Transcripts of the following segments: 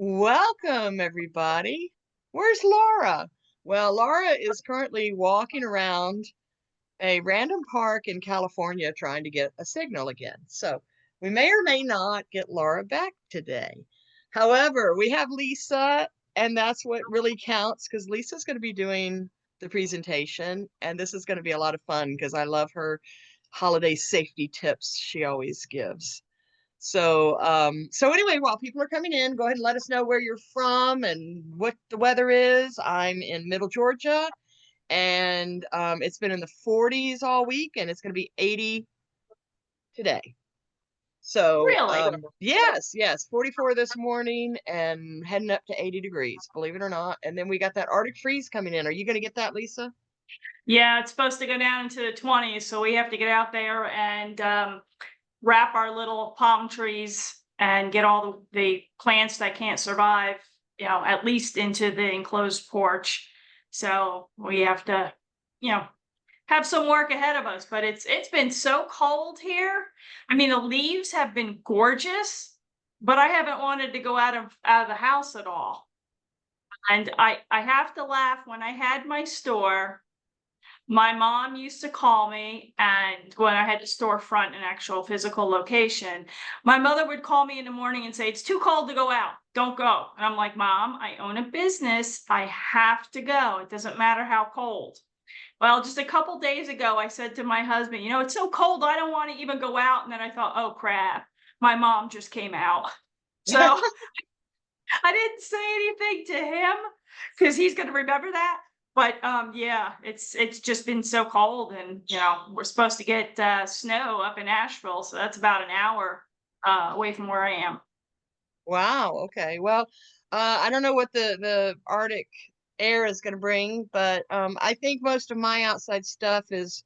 Welcome, everybody. Where's Laura? Well, Laura is currently walking around a random park in California trying to get a signal again. So we may or may not get Laura back today. However, we have Lisa, and that's what really counts because Lisa's going to be doing the presentation, and this is going to be a lot of fun because I love her holiday safety tips she always gives. So anyway, while people are coming in, go ahead and let us know where you're from and what the weather is. I'm in Middle Georgia, and it's been in the 40s all week, and it's going to be 80 today. So Really? yes, 44 this morning and heading up to 80 degrees, believe it or not. And then we got that Arctic freeze coming in. Are you going to get that, Lisa? Yeah, it's supposed to go down into the 20s, so we have to get out there and wrap our little palm trees and get all the plants that can't survive, at least into the enclosed porch. So we have to, you know, have some work ahead of us. But it's been so cold here. I mean, the leaves have been gorgeous, but I haven't wanted to go out of the house at all. And I have to laugh. When I had my store, my mom used to call me, and when I had a storefront, an actual physical location, my mother would call me in the morning and say, "It's too cold to go out. Don't go." And I'm like, "Mom, I own a business. I have to go. It doesn't matter how cold." Well, just a couple days ago, I said to my husband, "It's so cold, I don't want to even go out." And then I thought, "Oh, crap. My mom just came out." So I didn't say anything to him because he's going to remember that. But yeah, it's just been so cold, and we're supposed to get snow up in Asheville, so that's about an hour away from where I am. Wow. Okay. Well, I don't know what the Arctic air is going to bring, but I think most of my outside stuff is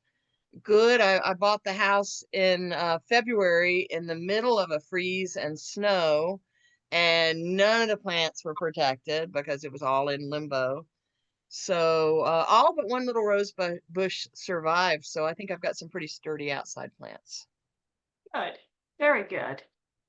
good. I bought the house in February in the middle of a freeze and snow, and none of the plants were protected because it was all in limbo. So all but one little bush survived. So I think I've got some pretty sturdy outside plants. Good, very good.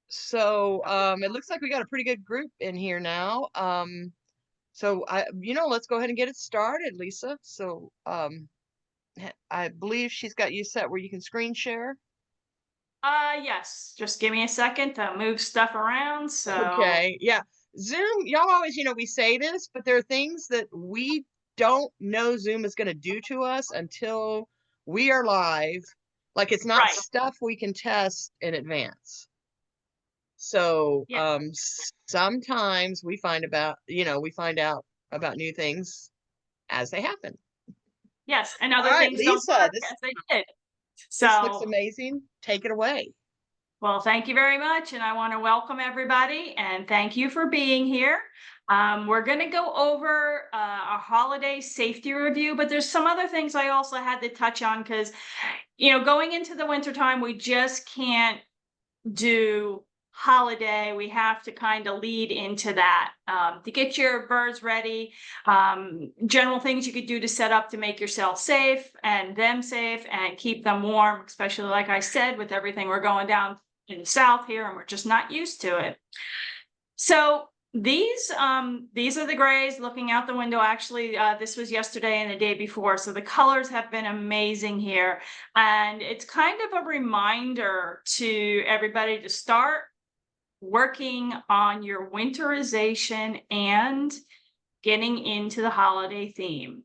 So it looks like we got a pretty good group in here now. Let's go ahead and get it started, Lisa. So I believe she's got you set where you can screen share. Yes, just give me a second to move stuff around. So Okay, yeah. Zoom, y'all always, we say this, but there are things that we don't know Zoom is going to do to us until we are live. Like it's not right, stuff we can test in advance. So yeah, sometimes we find out about new things as they happen. yes, and All other right, things don't Lisa, work as they did. this looks So amazing. Take it away. well, thank you very much. And I want to welcome everybody and thank you for being here. We're going to go over a holiday safety review, but there's some other things I also had to touch on because, going into the wintertime, we just can't do holiday. We have to kind of lead into that to get your birds ready. General things you could do to set up to make yourself safe and them safe and keep them warm, especially like I said, with everything we're going down in the south here, and we're just not used to it. So these are the grays looking out the window. Actually, this was yesterday and the day before, so the colors have been amazing here, and it's kind of a reminder to everybody to start working on your winterization and getting into the holiday theme.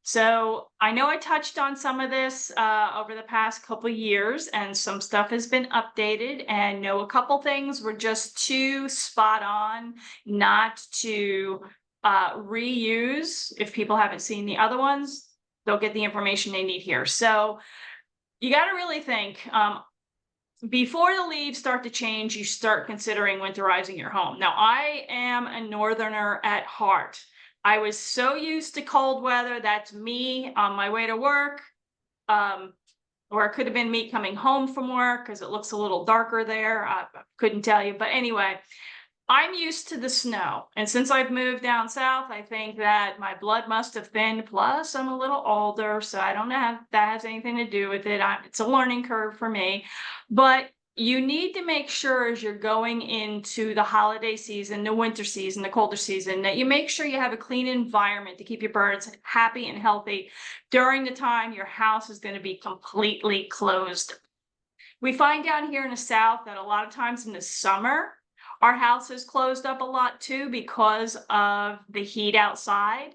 So I know I touched on some of this over the past couple years, and some stuff has been updated. And know a couple things were just too spot on, not to reuse. If people haven't seen the other ones, they'll get the information they need here. So you got to really think before the leaves start to change. You start considering winterizing your home. Now, I am a northerner at heart. I was so used to cold weather. That's me on my way to work. Or it could have been me coming home from work because it looks a little darker there. I couldn't tell you. But anyway, I'm used to the snow. And since I've moved down south, I think that my blood must have thinned. Plus, I'm a little older, so I don't know if that has anything to do with it. It's a learning curve for me. But you need to make sure as you're going into the holiday season, the winter season, the colder season, that you make sure you have a clean environment to keep your birds happy and healthy during the time your house is going to be completely closed. We find down here in the South that a lot of times in the summer, our house is closed up a lot too because of the heat outside.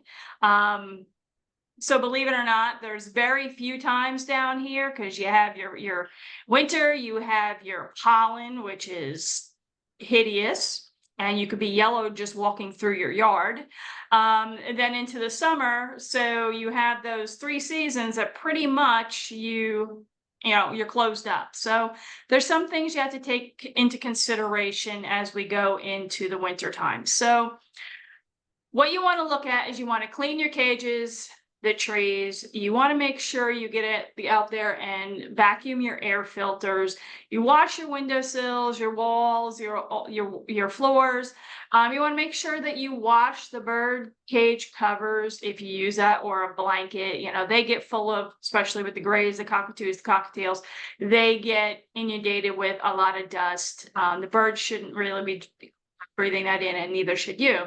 So believe it or not, there's very few times down here because you have your winter, you have your pollen, which is hideous, and you could be yellow just walking through your yard. And then into the summer, so you have those 3 seasons that pretty much you're closed up. So there's some things you have to take into consideration as we go into the winter time. So what you want to look at is you want to clean your cages, the trees. You want to make sure you get it out there and vacuum your air filters. You wash your windowsills, your walls, your floors. You want to make sure that you wash the bird cage covers if you use that, or a blanket. They get full of, especially with the grays, the cockatoos, the cockatiels, they get inundated with a lot of dust. The birds shouldn't really be breathing that in, and neither should you.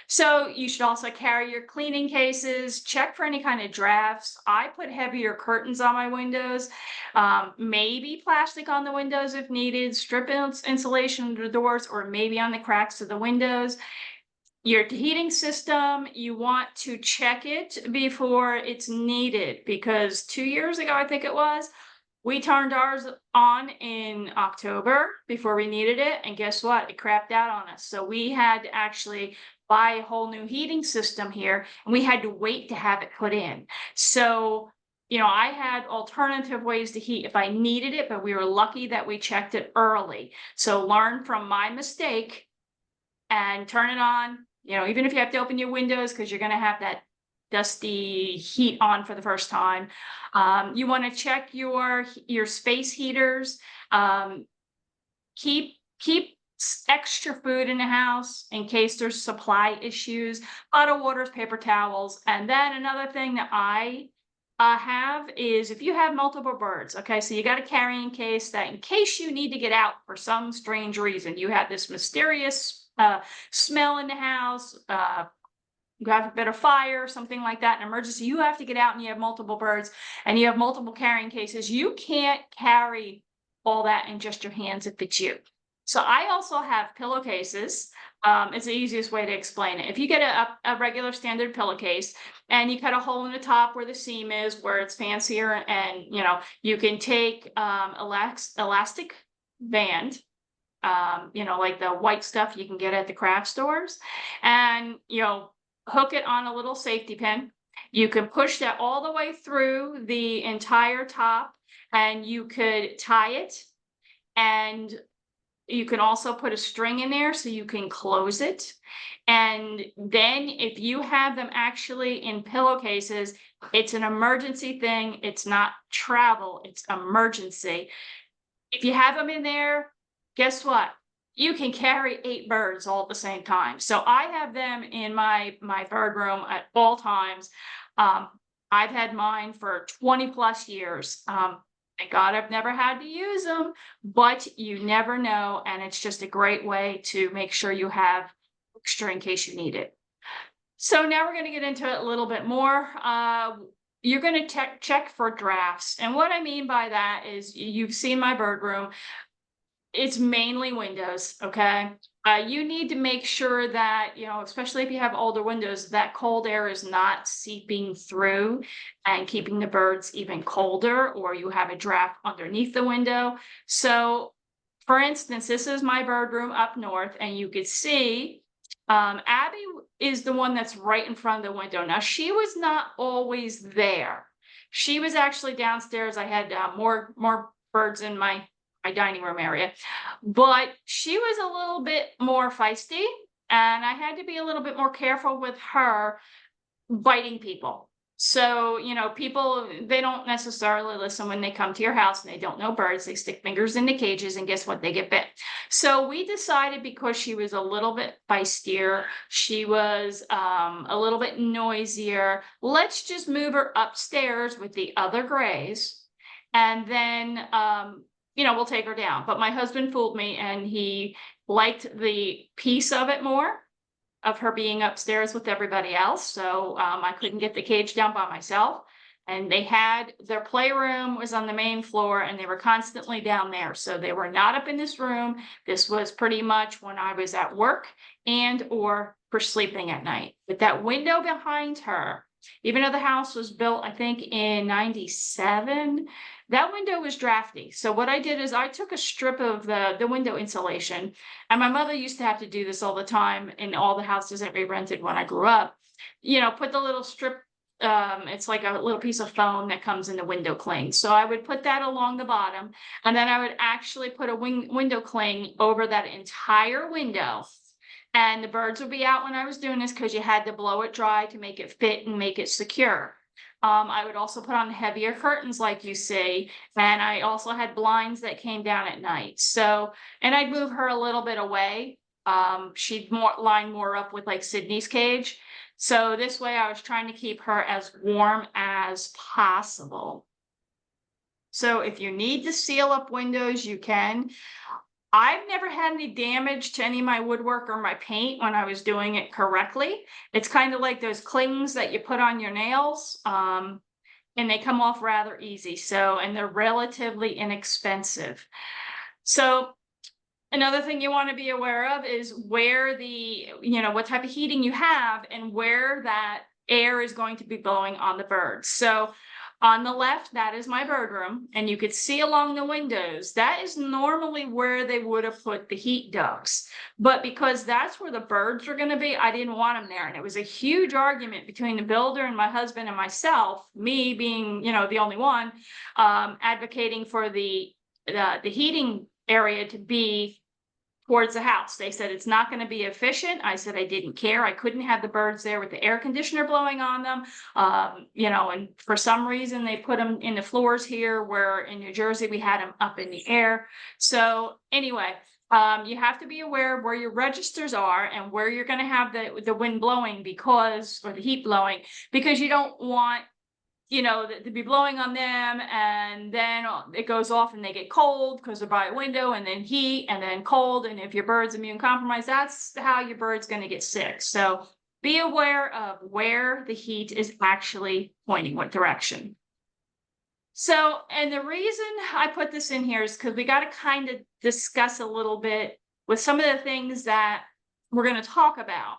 So you should also carry your cleaning cases, check for any kind of drafts. I put heavier curtains on my windows, maybe plastic on the windows if needed, strip insulation under the doors, or maybe on the cracks of the windows. Your heating system, you want to check it before it's needed, because 2 years ago, I think it was, we turned ours on in October before we needed it, and guess what? It crapped out on us. So we had to actually buy a whole new heating system here, and we had to wait to have it put in. So, I had alternative ways to heat if I needed it, but we were lucky that we checked it early. So learn from my mistake and turn it on, even if you have to open your windows because you're going to have that dusty heat on for the first time. You want to check your space heaters. Keep extra food in the house in case there's supply issues, bottled waters, paper towels. And then another thing that I have is, if you have multiple birds, okay, so you got a carrying case that in case you need to get out for some strange reason, you have this mysterious smell in the house, you have a bit of fire, something like that, an emergency, you have to get out and you have multiple birds and you have multiple carrying cases, you can't carry all that in just your hands if it's you. So I also have pillowcases. It's the easiest way to explain it. If you get a regular standard pillowcase and you cut a hole in the top where the seam is, where it's fancier, and you can take elastic band, like the white stuff you can get at the craft stores, and hook it on a little safety pin. You can push that all the way through the entire top, and you could tie it, and you can also put a string in there so you can close it. And then if you have them actually in pillowcases, it's an emergency thing. It's not travel, it's emergency. If you have them in there, guess what? You can carry 8 birds all at the same time. So I have them in my bird room at all times. I've had mine for 20 plus years. Thank God I've never had to use them, but you never know. And it's just a great way to make sure you have extra in case you need it. So now we're going to get into it a little bit more. You're going to check for drafts. And what I mean by that is, you've seen my bird room. It's mainly windows, okay? You need to make sure that, especially if you have older windows, that cold air is not seeping through and keeping the birds even colder, or you have a draft underneath the window. So, for instance, this is my bird room up north, and you could see Abby is the one that's right in front of the window. Now, she was not always there. She was actually downstairs. I had more birds in my dining room area, but she was a little bit more feisty, and I had to be a little bit more careful with her biting people. So, people, they don't necessarily listen when they come to your house and they don't know birds. They stick fingers in the cages, and guess what? They get bit. So we decided, because she was a little bit feistier, she was a little bit noisier, let's just move her upstairs with the other grays. And then, we'll take her down. But my husband fooled me, and he liked the peace of it more, of her being upstairs with everybody else. So I couldn't get the cage down by myself. And they had their playroom was on the main floor, and they were constantly down there. So they were not up in this room. This was pretty much when I was at work and or for sleeping at night. But that window behind her, even though the house was built, I think in 97, that window was drafty. So what I did is I took a strip of the window insulation, and my mother used to have to do this all the time in all the houses that we rented when I grew up. Put the little strip, it's like a little piece of foam that comes in the window cling. So I would put that along the bottom, and then I would actually put a window cling over that entire window. And the birds would be out when I was doing this, because you had to blow it dry to make it fit and make it secure. I would also put on heavier curtains like you see, and I also had blinds that came down at night. So, and I'd move her a little bit away. She'd line more up with like Sydney's cage. So this way I was trying to keep her as warm as possible. So if you need to seal up windows, you can. I've never had any damage to any of my woodwork or my paint when I was doing it correctly. It's kind of like those clings that you put on your nails, and they come off rather easy. So, and they're relatively inexpensive. So another thing you want to be aware of is where what type of heating you have and where that air is going to be blowing on the birds. So on the left, that is my bird room, and you could see along the windows, that is normally where they would have put the heat ducts. But because that's where the birds were going to be, I didn't want them there. And it was a huge argument between the builder and my husband and myself, me being, the only one, advocating for the heating area to be towards the house. They said it's not going to be efficient. I said I didn't care. I couldn't have the birds there with the air conditioner blowing on them. And for some reason they put them in the floors here, where in New Jersey we had them up in the air. So anyway, you have to be aware of where your registers are and where you're going to have the wind blowing or the heat blowing, because you don't want to be blowing on them, and then it goes off and they get cold because they're by a window, and then heat, and then cold. And if your bird's immune compromised, that's how your bird's going to get sick. So be aware of where the heat is actually pointing, what direction. So, and the reason I put this in here is because we got to kind of discuss a little bit with some of the things that we're going to talk about,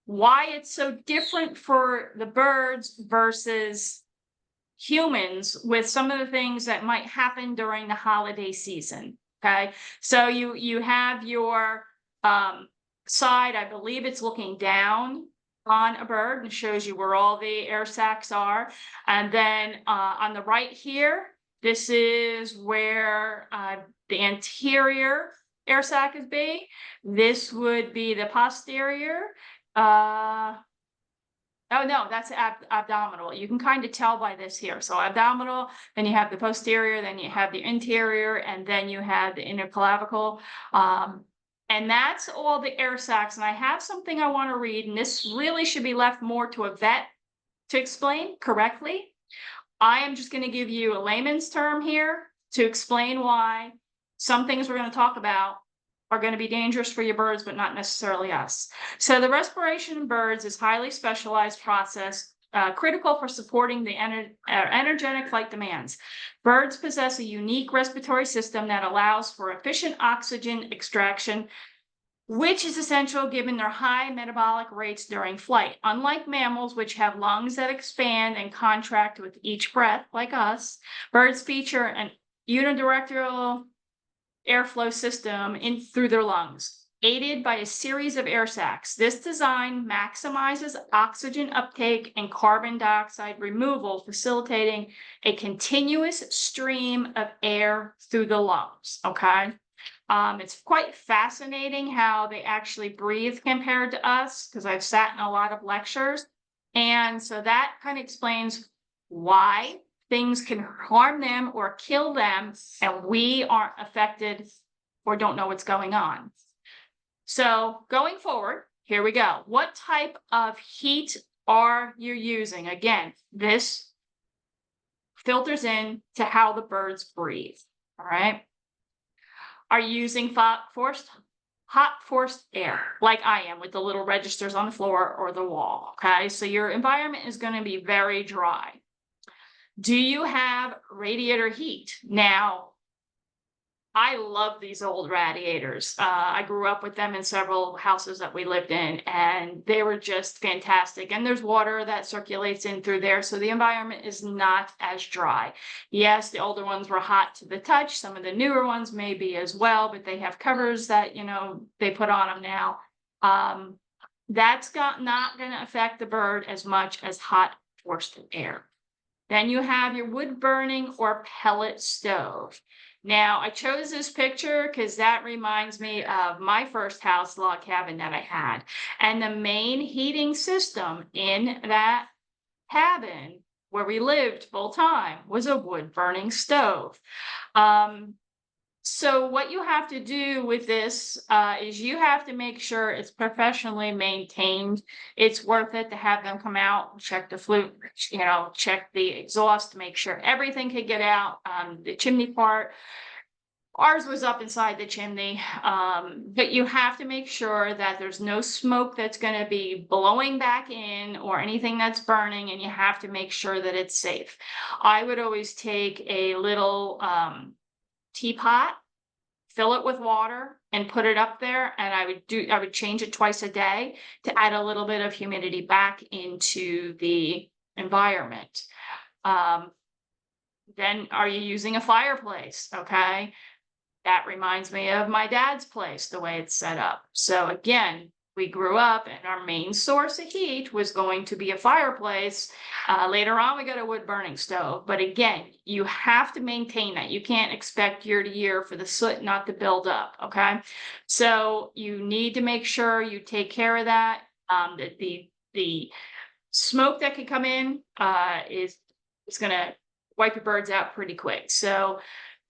why it's so different for the birds versus humans with some of the things that might happen during the holiday season. Okay, so you have your side, I believe it's looking down on a bird and shows you where all the air sacs are. And then on the right here, this is where the anterior air sac is be. This would be the posterior. Oh no, that's abdominal. You can kind of tell by this here. So abdominal, then you have the posterior, then you have the interior, and then you have the inner clavicle. And that's all the air sacs. And I have something I want to read, and this really should be left more to a vet to explain correctly. I am just going to give you a layman's term here to explain why some things we're going to talk about are going to be dangerous for your birds, but not necessarily us. So the respiration in birds is highly specialized process, critical for supporting the energetic flight demands. Birds possess a unique respiratory system that allows for efficient oxygen extraction, which is essential given their high metabolic rates during flight. Unlike mammals, which have lungs that expand and contract with each breath, like us, birds feature an unidirectional airflow system through their lungs, aided by a series of air sacs. This design maximizes oxygen uptake and carbon dioxide removal, facilitating a continuous stream of air through the lungs. Okay. It's quite fascinating how they actually breathe compared to us, because I've sat in a lot of lectures. And so that kind of explains why things can harm them or kill them, and we aren't affected or don't know what's going on. So going forward, here we go. What type of heat are you using? Again, this filters in to how the birds breathe. All right. Are you using hot forced air like I am with the little registers on the floor or the wall? Okay. So your environment is going to be very dry. Do you have radiator heat? Now, I love these old radiators. I grew up with them in several houses that we lived in, and they were just fantastic. And there's water that circulates in through there, so the environment is not as dry. Yes, the older ones were hot to the touch. Some of the newer ones may be as well, but they have covers that, they put on them now. That's not going to affect the bird as much as hot forced air. Then you have your wood burning or pellet stove. Now, I chose this picture because that reminds me of my first house log cabin that I had. And the main heating system in that cabin where we lived full time was a wood burning stove. So what you have to do with this is you have to make sure it's professionally maintained. It's worth it to have them come out, check the flute, check the exhaust to make sure everything can get out. The chimney part, ours was up inside the chimney, but you have to make sure that there's no smoke that's going to be blowing back in or anything that's burning, and you have to make sure that it's safe. I would always take a little teapot, fill it with water and put it up there, and I would change it twice a day to add a little bit of humidity back into the environment. Then are you using a fireplace? Okay, that reminds me of my dad's place, the way it's set up. So again, we grew up and our main source of heat was going to be a fireplace. Later on, we got a wood burning stove. But again, you have to maintain that. You can't expect year to year for the soot not to build up, okay? So you need to make sure you take care of that. That the smoke that can come in is going to wipe your birds out pretty quick. So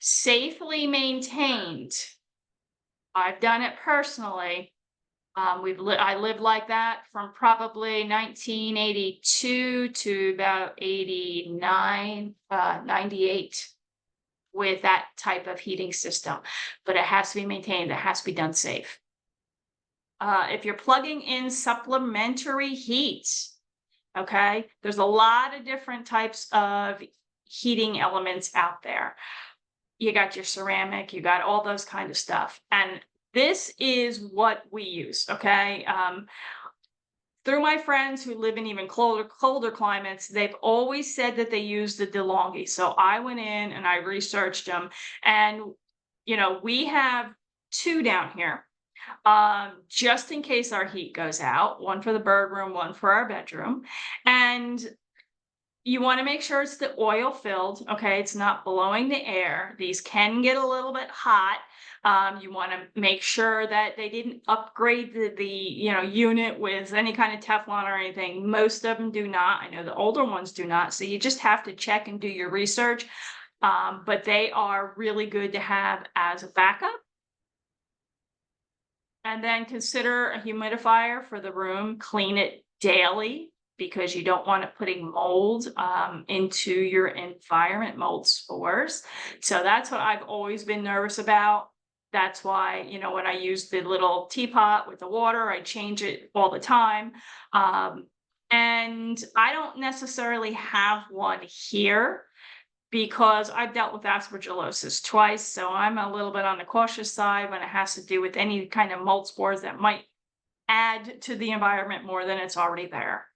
safely maintained. I've done it personally. I lived like that from probably 1982 to about 89, 98 with that type of heating system. But it has to be maintained. It has to be done safe. If you're plugging in supplementary heat, okay, there's a lot of different types of heating elements out there. You got your ceramic, you got all those kind of stuff. And this is what we use, okay? Through my friends who live in even colder climates, they've always said that they use the DeLonghi. So I went in and I researched them. And, we have two down here, just in case our heat goes out, one for the bird room, one for our bedroom. And you want to make sure it's the oil filled, okay? It's not blowing the air. These can get a little bit hot. You want to make sure that they didn't upgrade the unit with any kind of Teflon or anything. Most of them do not. I know the older ones do not. So you just have to check and do your research. But they are really good to have as a backup. And then consider a humidifier for the room. Clean it daily, because you don't want it putting mold into your environment, mold spores. So that's what I've always been nervous about. That's why, when I use the little teapot with the water, I change it all the time. And I don't necessarily have one here because I've dealt with aspergillosis twice. So I'm a little bit on the cautious side when it has to do with any kind of mold spores that might add to the environment more than it's already there.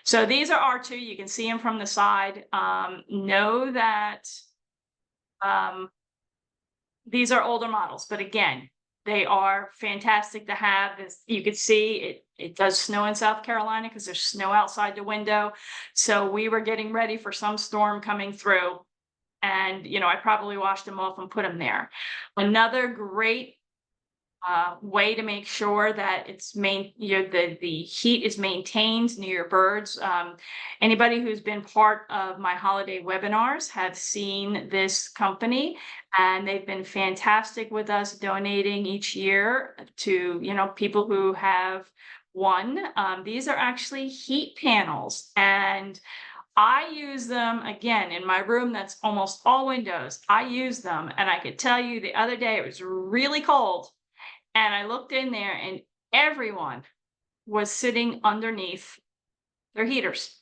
So these are R2. You can see them from the side. Know that these are older models, but again, they are fantastic to have. As you can see, it does snow in South Carolina because there's snow outside the window. So we were getting ready for some storm coming through. And, I probably washed them off and put them there. Another great way to make sure that it's the heat is maintained near your birds. Anybody who's been part of my holiday webinars have seen this company, and they've been fantastic with us, donating each year to people who have won. These are actually heat panels, and I use them again in my room that's almost all windows. I use them, and I could tell you the other day it was really cold, and I looked in there and everyone was sitting underneath their heaters.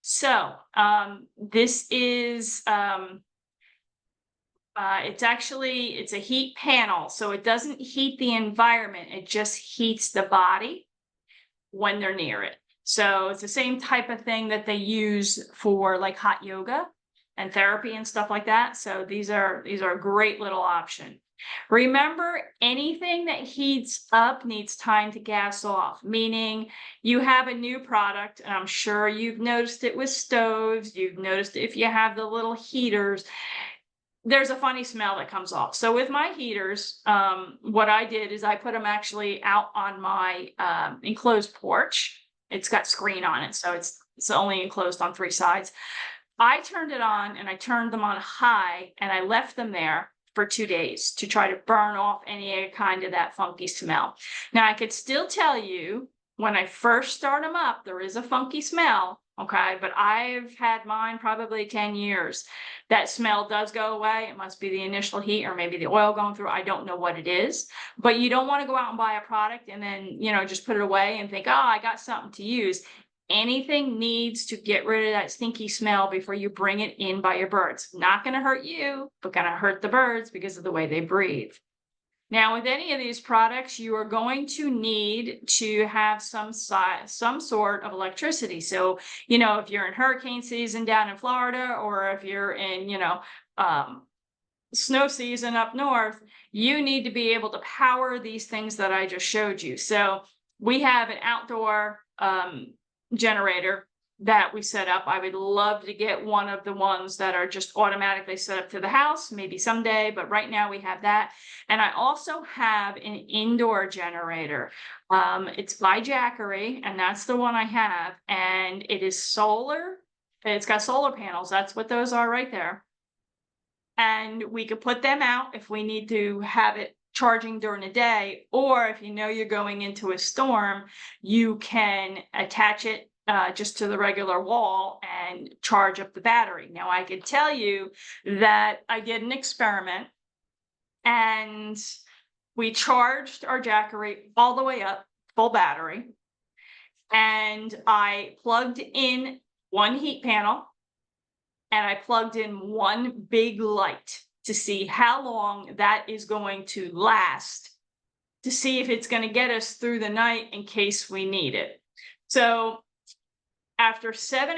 So, this is, it's a heat panel, so it doesn't heat the environment, it just heats the body when they're near it. So it's the same type of thing that they use for like hot yoga and therapy and stuff like that. So these are a great little option. Remember, anything that heats up needs time to gas off, meaning you have a new product, and I'm sure you've noticed it with stoves, you've noticed if you have the little heaters, there's a funny smell that comes off. So with my heaters, what I did is I put them actually out on my enclosed porch. It's got screen on it, so it's only enclosed on 3 sides. I turned it on and I turned them on high, and I left them there for 2 days to try to burn off any kind of that funky smell. Now I could still tell you when I first start them up, there is a funky smell. Okay, but I've had mine probably 10 years. That smell does go away. It must be the initial heat or maybe the oil going through. I don't know what it is, but you don't want to go out and buy a product and then, you know, just put it away and think, oh, I got something to use. Anything needs to get rid of that stinky smell before you bring it in by your birds. Not going to hurt you, but going to hurt the birds because of the way they breathe. Now, with any of these products, you are going to need to have some sort of electricity. So, you know, if you're in hurricane season down in Florida, or if you're in, you know, snow season up north, you need to be able to power these things that I just showed you. So we have an outdoor generator that we set up. I would love to get one of the ones that are just automatically set up to the house, maybe someday, but right now we have that. And I also have an indoor generator. It's by Jackery, and that's the one I have, and it is solar. It's got solar panels. That's what those are right there. And we could put them out if we need to have it charging during the day, or if you know you're going into a storm, you can attach it just to the regular wall and charge up the battery. Now, I could tell you that I did an experiment, and we charged our Jackery all the way up, full battery, and I plugged in one heat panel, and I plugged in one big light to see how long that is going to last, to see if it's going to get us through the night in case we need it. So after 7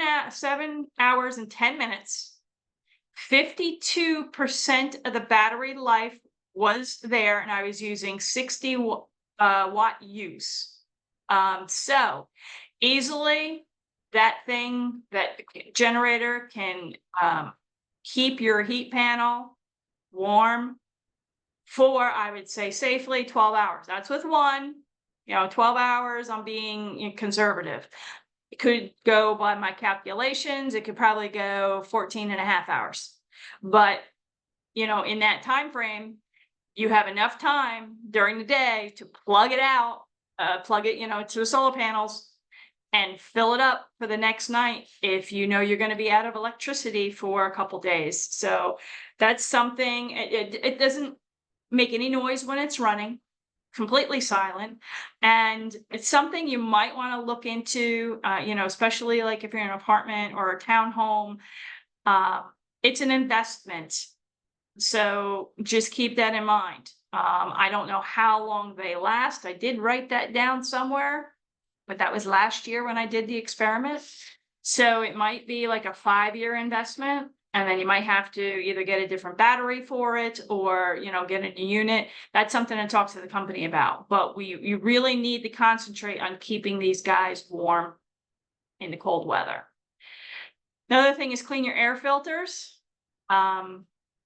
hours and 10 minutes, 52% of the battery life was there, and I was using 60 watt use. So easily, that generator can keep your heat panel warm for, I would say safely, 12 hours. That's with one, 12 hours, I'm being conservative. It could go, by my calculations, it could probably go 14 and a half hours. But, in that time frame, you have enough time during the day to plug it out, plug it, to the solar panels, and fill it up for the next night if you know you're going to be out of electricity for a couple days. So that's something, it doesn't make any noise when it's running, completely silent. And it's something you might want to look into, especially like if you're in an apartment or a townhome. It's an investment. So just keep that in mind. I don't know how long they last. I did write that down somewhere, but that was last year when I did the experiment. So it might be like a 5-year investment, and then you might have to either get a different battery for it or, get a new unit. That's something to talk to the company about. But you really need to concentrate on keeping these guys warm in the cold weather. Another thing is clean your air filters.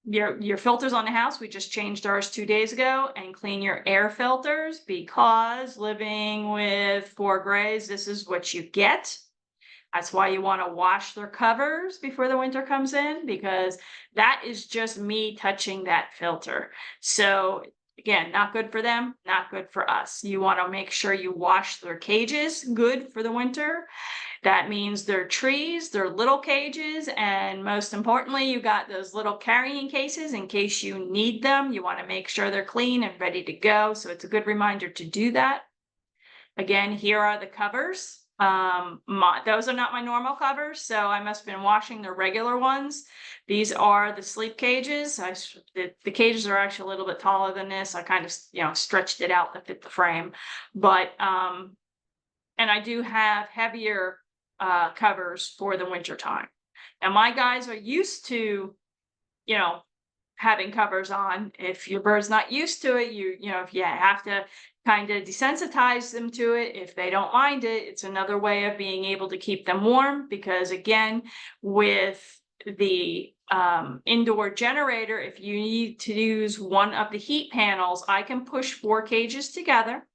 Your filters on the house, we just changed ours 2 days ago, and clean your air filters, because living with 4 grays, this is what you get. That's why you want to wash their covers before the winter comes in, because that is just me touching that filter. So again, not good for them, not good for us. You want to make sure you wash their cages good for the winter. That means they're trees, they're little cages, and most importantly, you got those little carrying cases in case you need them. You want to make sure they're clean and ready to go. So it's a good reminder to do that. Again, here are the covers. Those are not my normal covers, so I must have been washing the regular ones. These are the sleep cages. The cages are actually a little bit taller than this. I kind of, stretched it out to fit the frame. But, and I do have heavier covers for the winter time. Now my guys are used to, having covers on. If your bird's not used to it, if you have to kind of desensitize them to it, if they don't mind it, it's another way of being able to keep them warm. Because again, with the indoor generator, if you need to use one of the heat panels, I can push 4 cages together.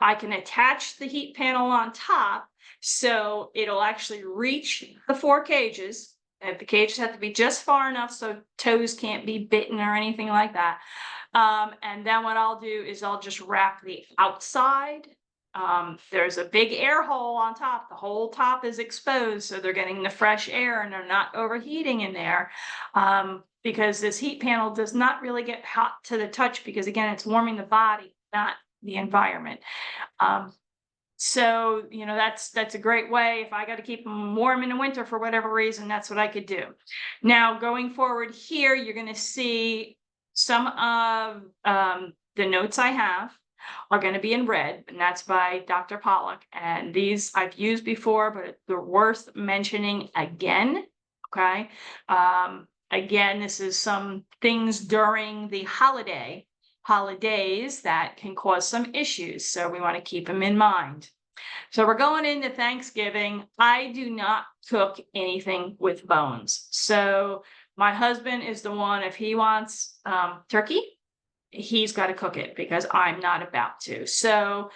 I can attach the heat panel on top, so it'll actually reach the 4 cages. And the cages have to be just far enough so toes can't be bitten or anything like that. And then what I'll do is I'll just wrap the outside. There's a big air hole on top. The whole top is exposed, so they're getting the fresh air and they're not overheating in there. Because this heat panel does not really get hot to the touch, because again, it's warming the body, not the environment. So, that's a great way. If I got to keep them warm in the winter for whatever reason, that's what I could do. Now, going forward here, you're going to see some of the notes I have are going to be in red, and that's by Dr. Pollock. And these I've used before, but they're worth mentioning again. Okay. Again, this is some things during the holidays that can cause some issues, so we want to keep them in mind. So we're going into Thanksgiving. I do not cook anything with bones. So my husband is the one, if he wants turkey, he's got to cook it, because I'm not about to. So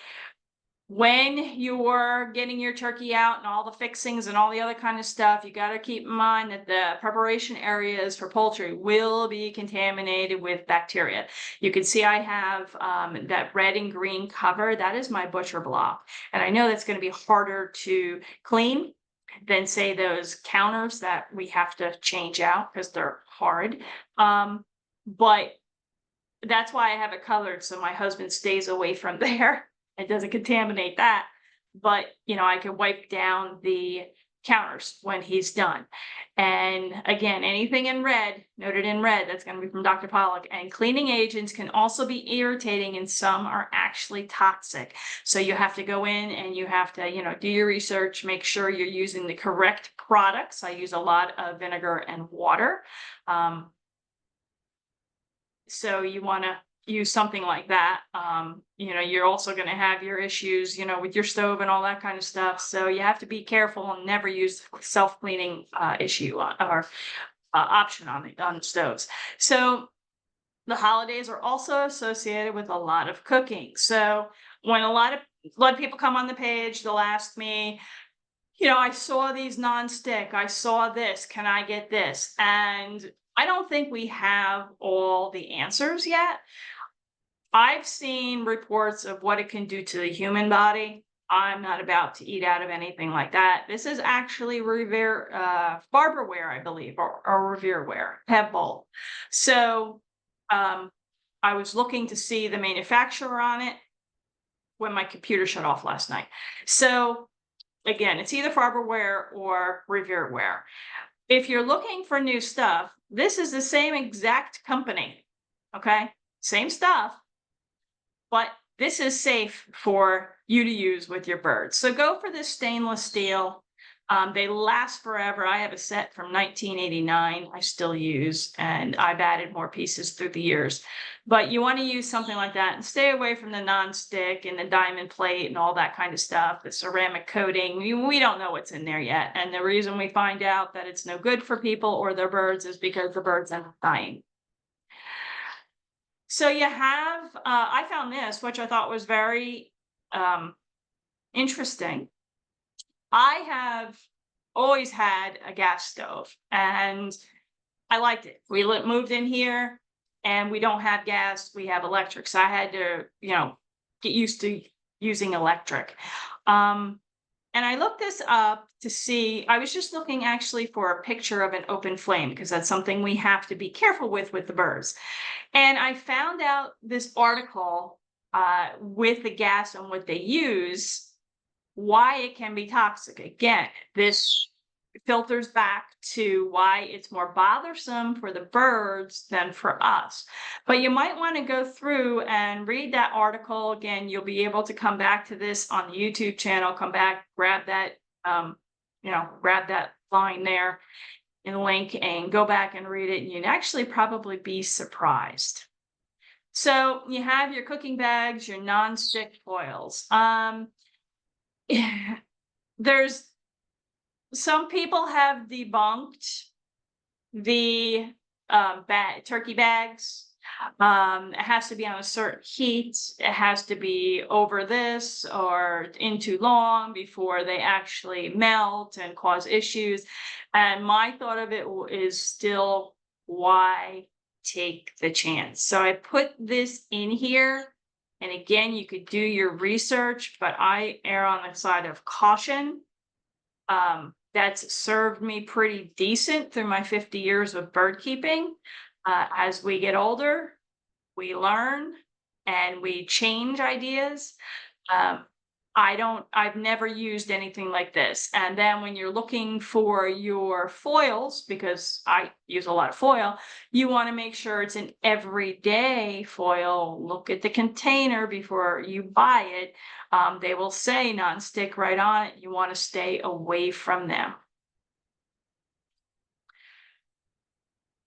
when you're getting your turkey out and all the fixings and all the other kind of stuff, you got to keep in mind that the preparation areas for poultry will be contaminated with bacteria. You can see I have that red and green cover. That is my butcher block. And I know that's going to be harder to clean than, say, those counters that we have to change out because they're hard. But that's why I have it colored, so my husband stays away from there. It doesn't contaminate that, but I can wipe down the counters when he's done. And again, anything in red, noted in red, that's going to be from Dr. Pollock. And cleaning agents can also be irritating, and some are actually toxic. So you have to go in and you have to, do your research, make sure you're using the correct products. I use a lot of vinegar and water. So you want to use something like that. You're also going to have your issues, with your stove and all that kind of stuff. So you have to be careful and never use self-cleaning issue or option on the stoves. So the holidays are also associated with a lot of cooking. So when a lot of people come on the page, they'll ask me, I saw these non-stick, I saw this, can I get this? And I don't think we have all the answers yet. I've seen reports of what it can do to the human body. I'm not about to eat out of anything like that. This is actually barberware, I believe, or revereware, pebble. So I was looking to see the manufacturer on it when my computer shut off last night. So again, it's either barberware or revereware. If you're looking for new stuff, this is the same exact company, okay? Same stuff, but this is safe for you to use with your birds. So go for this stainless steel. They last forever. I have a set from 1989 I still use, and I've added more pieces through the years. But you want to use something like that and stay away from the non-stick and the diamond plate and all that kind of stuff, the ceramic coating. We don't know what's in there yet. And the reason we find out that it's no good for people or their birds is because the birds end up dying. So you have, I found this, which I thought was very interesting. I have always had a gas stove, and I liked it. We moved in here and we don't have gas, we have electric. So I had to, get used to using electric. And I looked this up to see, I was just looking actually for a picture of an open flame because that's something we have to be careful with the birds. And I found out this article with the gas and what they use, why it can be toxic. Again, this filters back to why it's more bothersome for the birds than for us. But you might want to go through and read that article again. You'll be able to come back to this on the YouTube channel, come back, grab that, grab that line there in the link and go back and read it. And you'd actually probably be surprised. So you have your cooking bags, your non-stick foils. There's some people have debunked the turkey bags. It has to be on a certain heat. It has to be over this or in too long before they actually melt and cause issues. And my thought of it is still, why take the chance? So I put this in here. And again, you could do your research, but I err on the side of caution. That's served me pretty decent through my 50 years of bird keeping. As we get older, we learn and we change ideas. I've never used anything like this. And then when you're looking for your foils, because I use a lot of foil, you want to make sure it's an everyday foil. Look at the container before you buy it. They will say non-stick right on it. You want to stay away from them.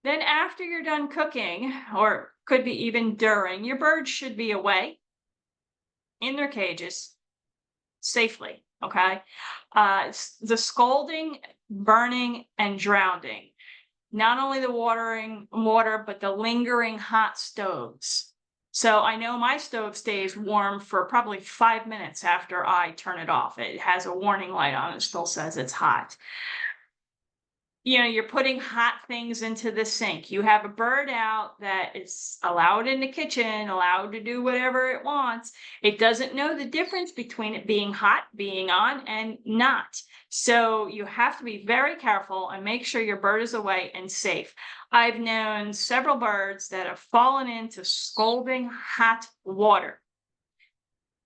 Then after you're done cooking, or could be even during, your birds should be away in their cages safely, okay? The scalding, burning, and drowning. Not only the water, but the lingering hot stoves. So I know my stove stays warm for probably 5 minutes after I turn it off. It has a warning light on it, still says it's hot. You're putting hot things into the sink. You have a bird out that is allowed in the kitchen, allowed to do whatever it wants. It doesn't know the difference between it being hot, being on, and not. So you have to be very careful and make sure your bird is away and safe. I've known several birds that have fallen into scalding hot water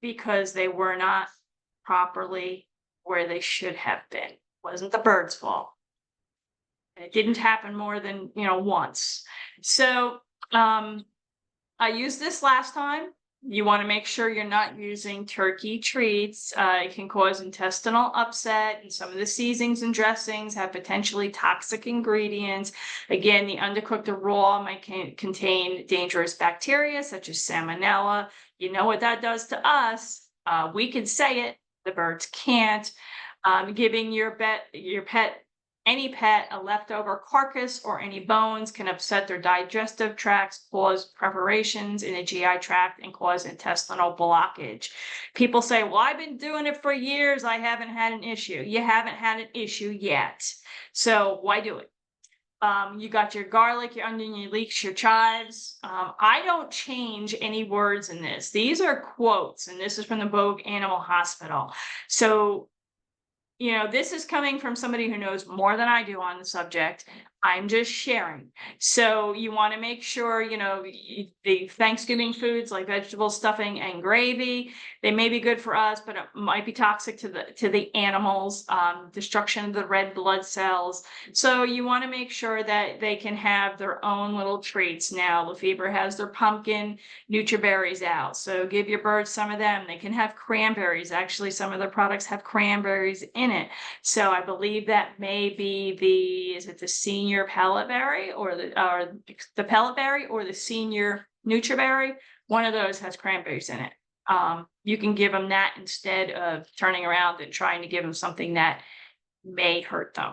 because they were not properly where they should have been. It wasn't the bird's fault. It didn't happen more than, once. So I used this last time. You want to make sure you're not using turkey treats. It can cause intestinal upset, and some of the seasonings and dressings have potentially toxic ingredients. Again, the undercooked or raw might contain dangerous bacteria such as salmonella. You know what that does to us. We can say it, the birds can't. Giving your pet, any pet, a leftover carcass or any bones can upset their digestive tracts, cause perforations in the GI tract, and cause intestinal blockage. People say, well, I've been doing it for years. I haven't had an issue. You haven't had an issue yet. So why do it? You got your garlic, your onion, your leeks, your chives. I don't change any words in this. These are quotes, and this is from the Bogue Animal Hospital. So this is coming from somebody who knows more than I do on the subject. I'm just sharing. So you want to make sure, the Thanksgiving foods like vegetable stuffing and gravy, they may be good for us, but it might be toxic to the animals, destruction of the red blood cells. So you want to make sure that they can have their own little treats. Now, Lafeber has their pumpkin NutriBerries out. So give your birds some of them. They can have cranberries. Actually, some of their products have cranberries in it. So I believe that may be the senior pellet berry or the pellet berry or the senior NutriBerry. One of those has cranberries in it. You can give them that instead of turning around and trying to give them something that may hurt them.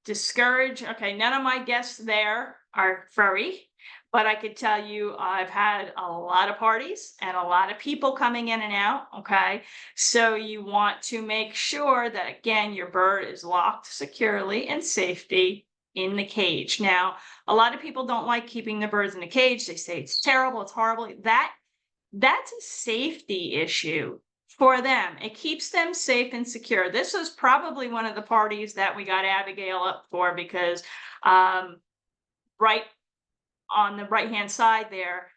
Discourage. Okay, none of my guests there are furry, but I could tell you I've had a lot of parties and a lot of people coming in and out, okay? So you want to make sure that, again, your bird is locked securely and safety in the cage. Now, a lot of people don't like keeping the birds in the cage. They say it's terrible, it's horrible. That's a safety issue for them. It keeps them safe and secure. This was probably one of the parties that we got Abigail up for, because right on the right-hand side there,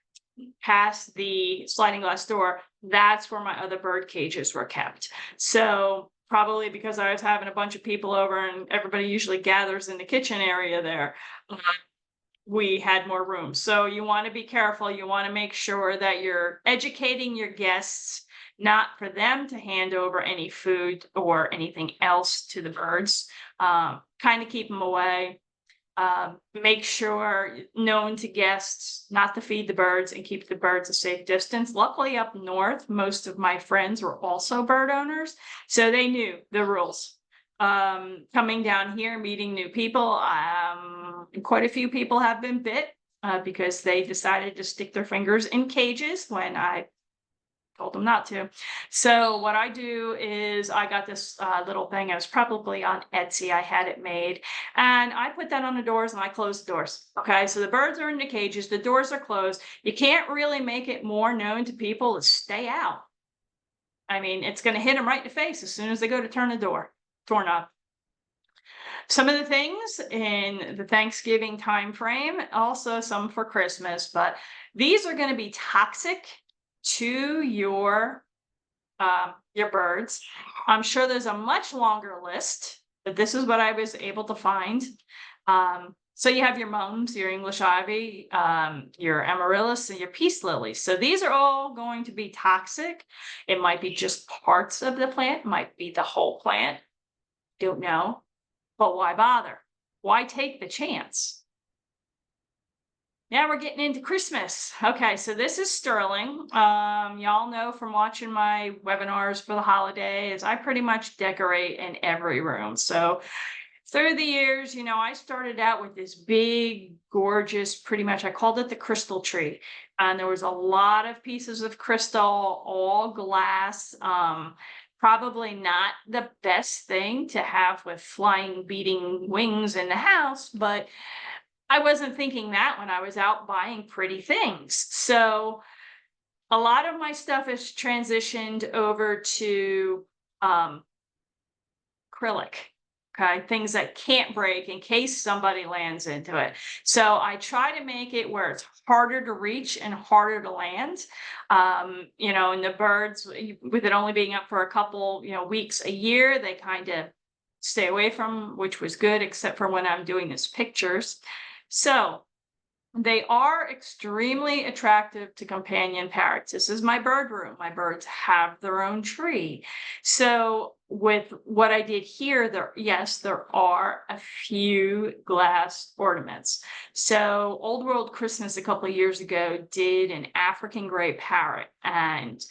past the sliding glass door, that's where my other bird cages were kept. So probably because I was having a bunch of people over and everybody usually gathers in the kitchen area there, we had more room. So you want to be careful. You want to make sure that you're educating your guests, not for them to hand over any food or anything else to the birds. Kind of keep them away. Make sure, known to guests, not to feed the birds and keep the birds a safe distance. Luckily, up north, most of my friends were also bird owners, so they knew the rules. Coming down here, meeting new people, quite a few people have been bit because they decided to stick their fingers in cages when I told them not to. So what I do is I got this little thing. It was probably on Etsy. I had it made, and I put that on the doors and I close the doors. Okay, so the birds are in the cages, the doors are closed. You can't really make it more known to people to stay out. I mean, it's going to hit them right in the face as soon as they go to turn the doorknob. Some of the things in the Thanksgiving time frame, also some for Christmas, but these are going to be toxic to your birds. I'm sure there's a much longer list, but this is what I was able to find. So you have your mums, your English ivy, your amaryllis, and your peace lilies. So these are all going to be toxic. It might be just parts of the plant, might be the whole plant. Don't know, but why bother? Why take the chance? Now we're getting into Christmas. Okay, so this is sterling. Y'all know from watching my webinars for the holidays, I pretty much decorate in every room. So through the years, I started out with this big, gorgeous, pretty much, I called it the crystal tree. And there was a lot of pieces of crystal, all glass. Probably not the best thing to have with flying, beating wings in the house, but I wasn't thinking that when I was out buying pretty things. So a lot of my stuff is transitioned over to acrylic. Okay, things that can't break in case somebody lands into it. So I try to make it where it's harder to reach and harder to land. And the birds, with it only being up for a couple, weeks a year, they kind of stay away from, which was good, except for when I'm doing these pictures. So they are extremely attractive to companion parrots. This is my bird room. My birds have their own tree. So with what I did here, there are a few glass ornaments. So Old World Christmas a couple of years ago did an African gray parrot, and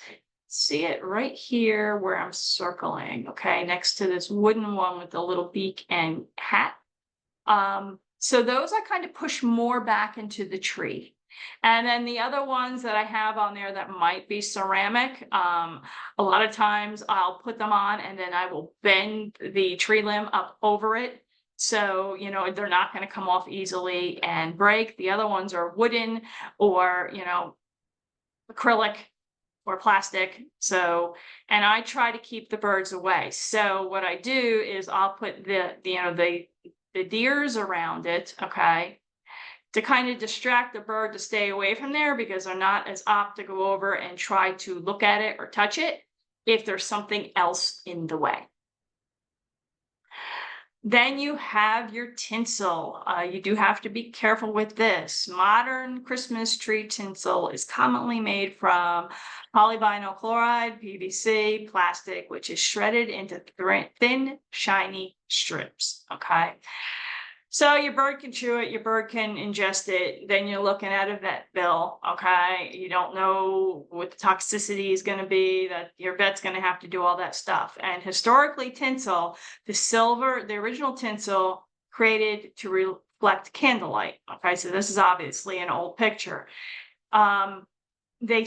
see it right here where I'm circling, okay, next to this wooden one with the little beak and hat. So those I kind of push more back into the tree. And then the other ones that I have on there that might be ceramic, a lot of times I'll put them on and then I will bend the tree limb up over it. So, they're not going to come off easily and break. The other ones are wooden or, acrylic or plastic. So, and I try to keep the birds away. So what I do is I'll put the deers around it, okay, to kind of distract the bird to stay away from there, because they're not as apt to go over and try to look at it or touch it if there's something else in the way. Then you have your tinsel. You do have to be careful with this. Modern Christmas tree tinsel is commonly made from polyvinyl chloride, PVC, plastic, which is shredded into thin, shiny strips, okay? So your bird can chew it, your bird can ingest it, then you're looking at a vet bill, okay? You don't know what the toxicity is going to be, that your vet's going to have to do all that stuff. And historically, tinsel, the original tinsel created to reflect candlelight, okay? So this is obviously an old picture. They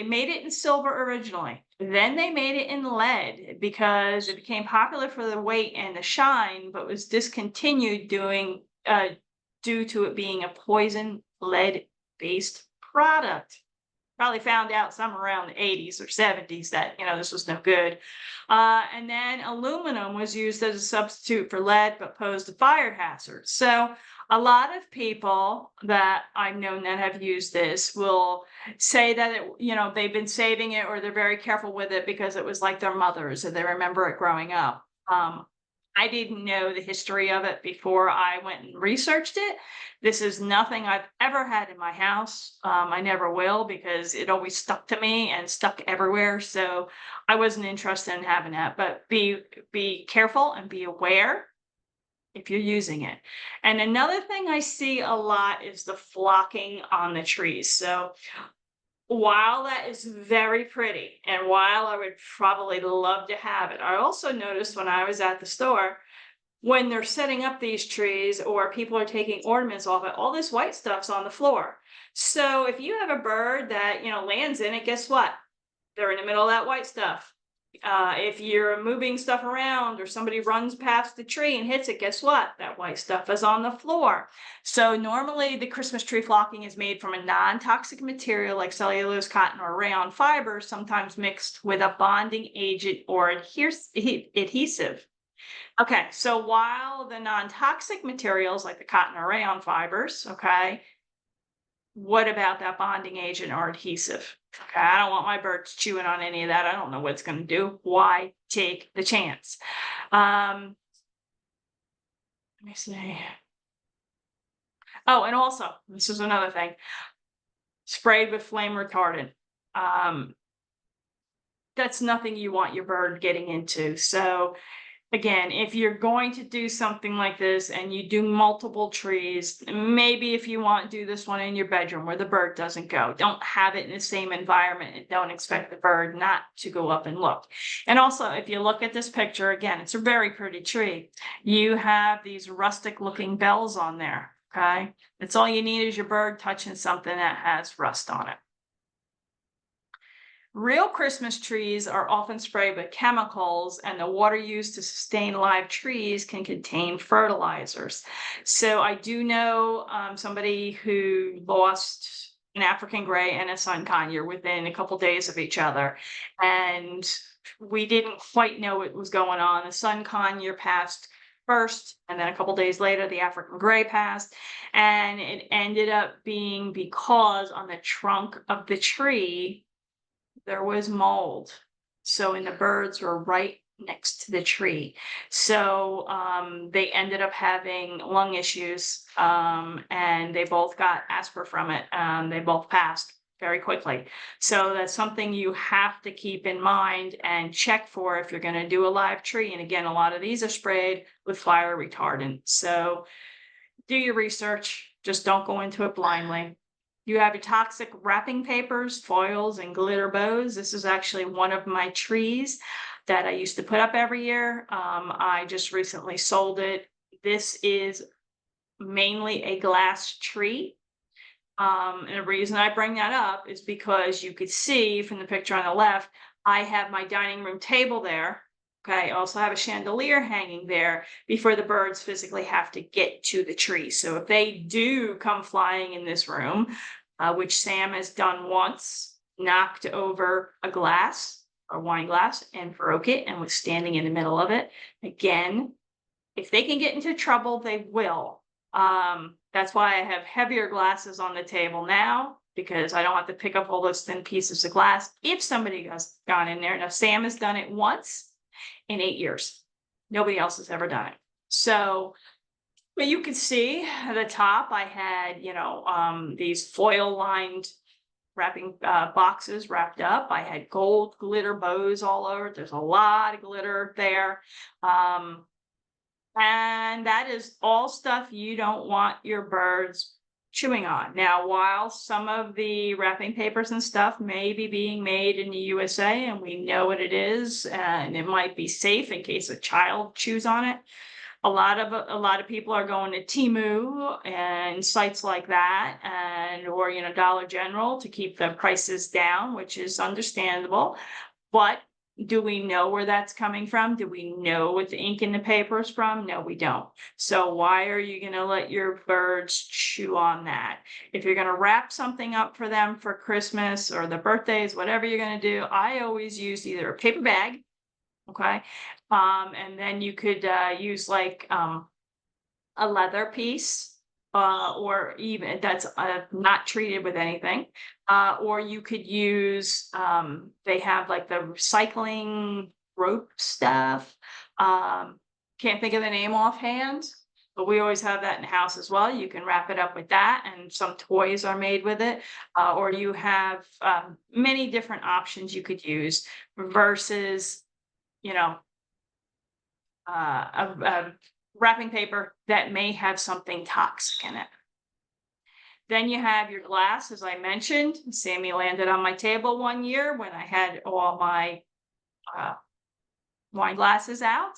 made it in silver originally. Then they made it in lead because it became popular for the weight and the shine, but was discontinued due to it being a poison lead-based product. Probably found out somewhere around the 80s or 70s that, this was no good. And then aluminum was used as a substitute for lead, but posed a fire hazard. So a lot of people that I've known that have used this will say that they've been saving it, or they're very careful with it because it was like their mother's and they remember it growing up. I didn't know the history of it before I went and researched it. This is nothing I've ever had in my house. I never will, because it always stuck to me and stuck everywhere. So I wasn't interested in having that. But be careful and be aware if you're using it. And another thing I see a lot is the flocking on the trees. So while that is very pretty, and while I would probably love to have it, I also noticed when I was at the store, when they're setting up these trees or people are taking ornaments off it, all this white stuff's on the floor. So if you have a bird that, lands in it, guess what? They're in the middle of that white stuff. If you're moving stuff around or somebody runs past the tree and hits it, guess what? That white stuff is on the floor. So normally the Christmas tree flocking is made from a non-toxic material like cellulose, cotton, or rayon fiber, sometimes mixed with a bonding agent or adhesive. Okay, so while the non-toxic materials like the cotton or rayon fibers, okay, what about that bonding agent or adhesive? Okay, I don't want my birds chewing on any of that. I don't know what it's going to do. Why take the chance? Let me see. Oh, and also, this is another thing. Sprayed with flame retardant. That's nothing you want your bird getting into. So again, if you're going to do something like this and you do multiple trees, maybe if you want, do this one in your bedroom where the bird doesn't go. Don't have it in the same environment, and don't expect the bird not to go up and look. And also, if you look at this picture, again, it's a very pretty tree. You have these rustic looking bells on there, okay? That's all you need is your bird touching something that has rust on it. Real Christmas trees are often sprayed with chemicals, and the water used to sustain live trees can contain fertilizers. So I do know somebody who lost an African gray and a sun conure within a couple days of each other. And we didn't quite know what was going on. The sun conure passed first, and then a couple days later, the African gray passed. And it ended up being because on the trunk of the tree, there was mold. So, and the birds were right next to the tree. So they ended up having lung issues, and they both got aspirin from it. They both passed very quickly. So that's something you have to keep in mind and check for if you're going to do a live tree. And again, a lot of these are sprayed with fire retardant. So do your research. Just don't go into it blindly. You have your toxic wrapping papers, foils, and glitter bows. This is actually one of my trees that I used to put up every year. I just recently sold it. This is mainly a glass tree. And the reason I bring that up is because you could see from the picture on the left, I have my dining room table there. Okay, I also have a chandelier hanging there before the birds physically have to get to the tree. So if they do come flying in this room, which Sam has done once, knocked over a glass, a wine glass, and broke it and was standing in the middle of it. Again, if they can get into trouble, they will. That's why I have heavier glasses on the table now, because I don't have to pick up all those thin pieces of glass if somebody has gone in there. Now, Sam has done it once in 8 years. Nobody else has ever done it. So, but you can see at the top, I had, these foil lined wrapping boxes wrapped up. I had gold glitter bows all over. There's a lot of glitter there. And that is all stuff you don't want your birds chewing on. Now, while some of the wrapping papers and stuff may be being made in the USA, and we know what it is, and it might be safe in case a child chews on it, a lot of people are going to Temu and sites like that, and or Dollar General to keep the prices down, which is understandable. But Do we know where that's coming from? Do we know what the ink in the paper is from? No, we don't. So why are you going to let your birds chew on that? If you're going to wrap something up for them for Christmas or the birthdays, whatever you're going to do, I always use either a paper bag, okay? And then you could use like a leather piece, or even that's not treated with anything. Or you could use, they have like the recycling rope stuff. Can't think of the name offhand, but we always have that in the house as well. You can wrap it up with that, and some toys are made with it. Or you have many different options you could use versus, you know, a wrapping paper that may have something toxic in it. Then you have your glass, as I mentioned. Sammy landed on my table one year when I had all my wine glasses out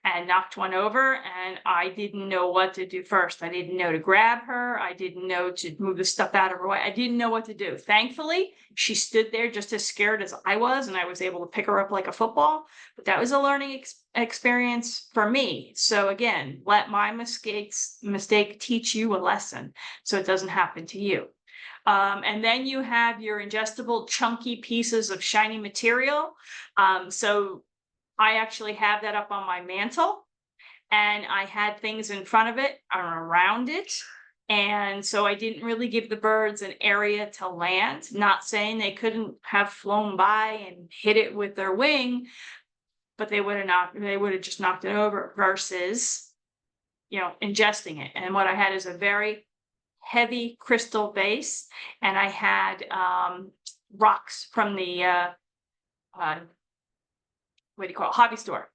and knocked one over, and I didn't know what to do first. I didn't know to grab her. I didn't know to move the stuff out of her way. I didn't know what to do. Thankfully, she stood there just as scared as I was, and I was able to pick her up like a football. But that was a learning experience for me. So again, let my mistake teach you a lesson so it doesn't happen to you. And then you have your ingestible chunky pieces of shiny material. So I actually have that up on my mantle, and I had things in front of it or around it. And so I didn't really give the birds an area to land, not saying they couldn't have flown by and hit it with their wing, but they would have just knocked it over versus, you know, ingesting it. And what I had is a very heavy crystal base, and I had rocks from the what do you call it, hobby store,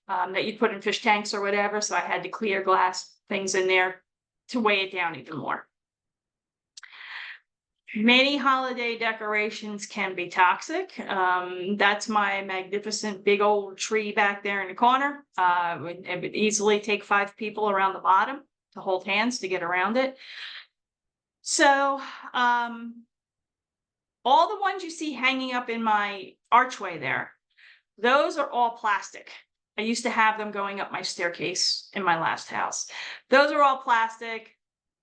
that you'd put in fish tanks or whatever. So I had the clear glass things in there to weigh it down even more. Many holiday decorations can be toxic. That's my magnificent big old tree back there in the corner. It would easily take 5 people around the bottom to hold hands to get around it. So all the ones you see hanging up in my archway there, those are all plastic. I used to have them going up my staircase in my last house. Those are all plastic.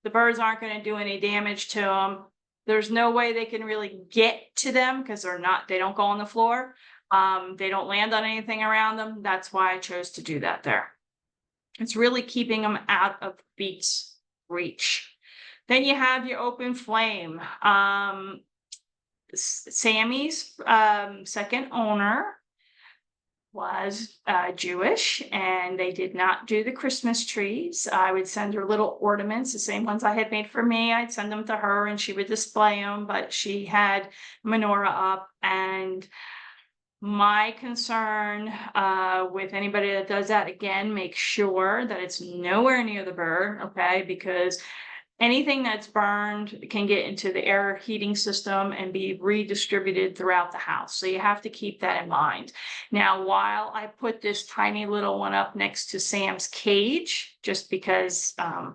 The birds aren't going to do any damage to them. There's no way they can really get to them because they don't go on the floor. They don't land on anything around them. That's why I chose to do that there. It's really keeping them out of beak's reach. Then you have your open flame. Sammy's second owner was Jewish, and they did not do the Christmas trees. I would send her little ornaments, the same ones I had made for me. I'd send them to her and she would display them, but she had menorah up. And my concern with anybody that does that, again, make sure that it's nowhere near the bird, okay? Because anything that's burned can get into the air heating system and be redistributed throughout the house. So you have to keep that in mind. Now, while I put this tiny little one up next to Sam's cage, just because I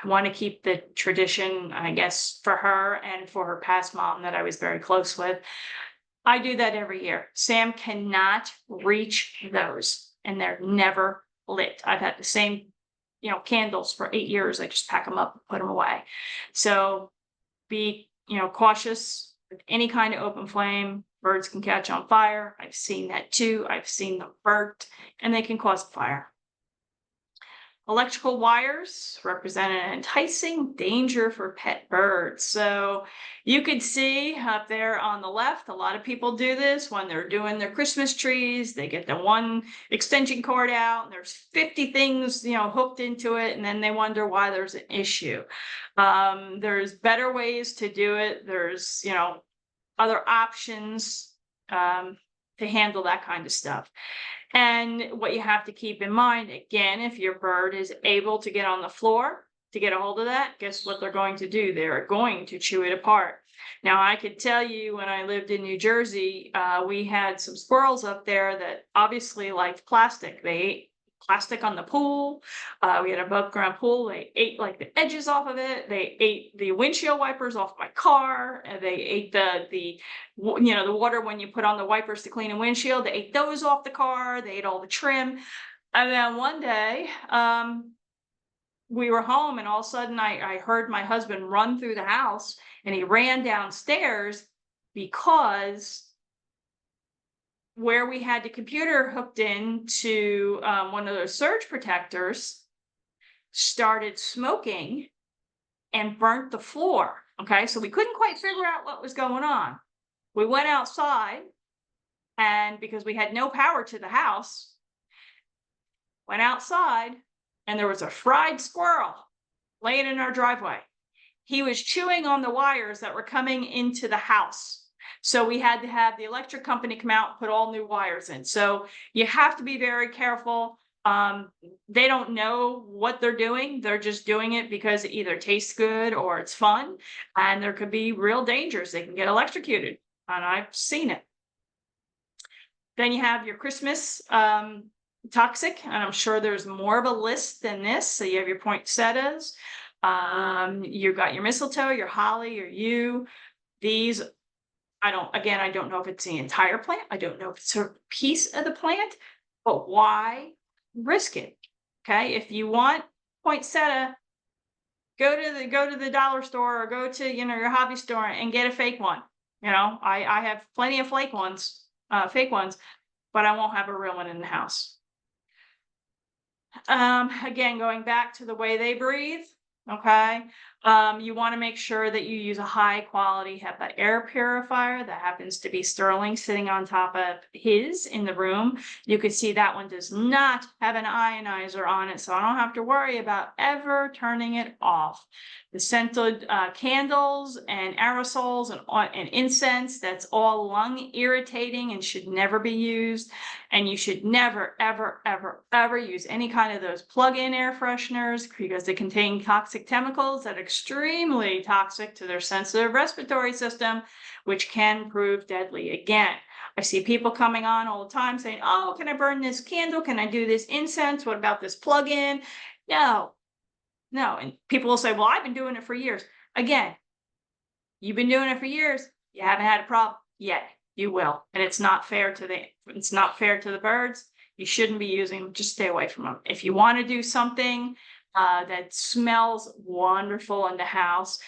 want to keep the tradition, I guess, for her and for her past mom that I was very close with, I do that every year. Sam cannot reach those, and they're never lit. I've had the same candles for 8 years. I just pack them up and put them away. So be, cautious with any kind of open flame. Birds can catch on fire. I've seen that too. I've seen them burnt, and they can cause fire. Electrical wires represent an enticing danger for pet birds. So you could see up there on the left, a lot of people do this when they're doing their Christmas trees. They get the one extension cord out, and there's 50 things, hooked into it, and then they wonder why there's an issue. There's better ways to do it. There's, other options to handle that kind of stuff. And what you have to keep in mind, again, if your bird is able to get on the floor to get a hold of that, guess what they're going to do? They're going to chew it apart. Now, I could tell you when I lived in New Jersey, we had some squirrels up there that obviously liked plastic. They ate plastic on the pool. We had a above ground pool. They ate like the edges off of it. They ate the windshield wipers off my car. And they ate the water when you put on the wipers to clean a windshield. They ate those off the car. They ate all the trim. And then one day, we were home, and all of a sudden I heard my husband run through the house, and he ran downstairs because where we had the computer hooked in to one of those surge protectors started smoking and burnt the floor. Okay, so we couldn't quite figure out what was going on. We went outside, and because we had no power to the house, went outside, and there was a fried squirrel laying in our driveway. He was chewing on the wires that were coming into the house. So we had to have the electric company come out and put all new wires in. So you have to be very careful. They don't know what they're doing. They're just doing it because it either tastes good or it's fun. And there could be real dangers. They can get electrocuted. And I've seen it. Then you have your Christmas toxic, and I'm sure there's more of a list than this. So you have your poinsettias, you've got your mistletoe, your holly, your yew. These, I don't know if it's the entire plant. I don't know if it's a piece of the plant, but why risk it? Okay, if you want poinsettia, go to the dollar store or go to your hobby store and get a fake one. I have plenty of fake ones, but I won't have a real one in the house. Again, going back to the way they breathe, okay, you want to make sure that you use a high quality HEPA air purifier. That happens to be Sterling sitting on top of his in the room. You can see that one does not have an ionizer on it, so I don't have to worry about ever turning it off. The scented candles and aerosols and incense, that's all lung irritating and should never be used. And you should never, ever, ever, ever use any kind of those plug-in air fresheners because they contain toxic chemicals that are extremely toxic to their sensitive respiratory system, which can prove deadly. Again, I see people coming on all the time saying, oh, can I burn this candle? Can I do this incense? What about this plug-in? No. And people will say, well, I've been doing it for years. Again, you've been doing it for years. You haven't had a problem yet. You will. And it's not fair to the birds. You shouldn't be using them. Just stay away from them. If you want to do something that smells wonderful in the house,